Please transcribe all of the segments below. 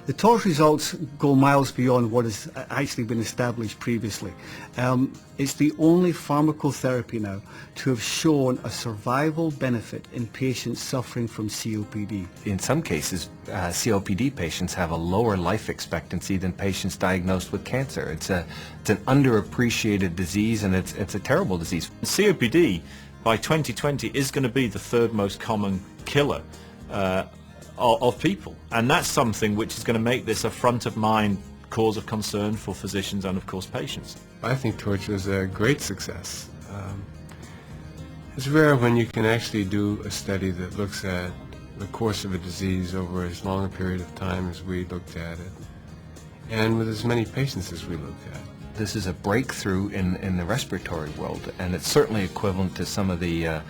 The TORCH results go miles beyond what has actually been established previously. It's the only pharmacotherapy now to have shown a survival benefit in patients suffering from COPD. In some cases, COPD patients have a lower life expectancy than patients diagnosed with cancer. It's an underappreciated disease, and it's a terrible disease. COPD by 2020 is going to be the third most common killer of people, and that's something which is going to make this a front of mind cause of concern for physicians and of course patients. I think TORCH was a great success. It's rare when you can actually do a study that looks at the course of a disease over as long a period of time as we looked at it, and with as many patients as we looked at. This is a breakthrough in the respiratory world, and it's certainly equivalent to some of the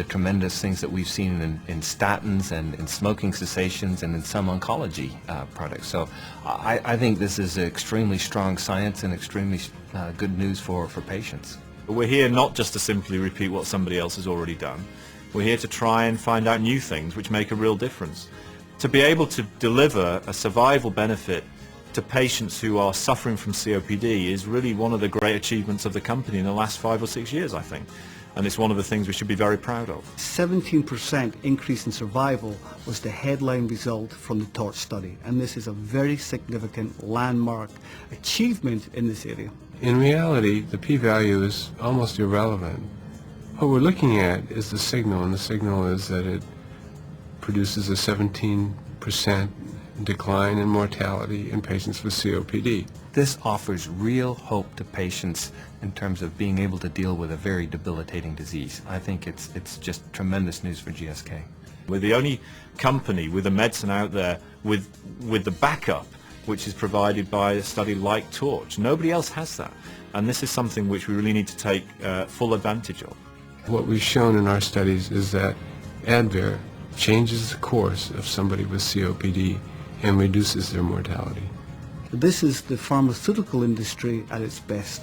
tremendous things that we've seen in statins and in smoking cessations and in some oncology products. So I think this is extremely strong science and extremely good news for patients. We're here not just to simply repeat what somebody else has already done. We're here to try and find out new things which make a real difference. To be able to deliver a survival benefit to patients who are suffering from COPD is really one of the great achievements of the company in the last 5 or 6 years, I think. And it's one of the things we should be very proud of. 17% increase in survival was the headline result from the TORCH study, and this is a very significant landmark achievement in this area. In reality, the p-value is almost irrelevant. What we're looking at is the signal, and the signal is that it produces a 17% decline in mortality in patients with COPD. This offers real hope to patients in terms of being able to deal with a very debilitating disease. I think it's just tremendous news for GSK. We're the only company with a medicine out there with the backup which is provided by a study like TORCH. Nobody else has that, and this is something which we really need to take full advantage of. What we've shown in our studies is that Advair changes the course of somebody with COPD and reduces their mortality. This is the pharmaceutical industry at its best.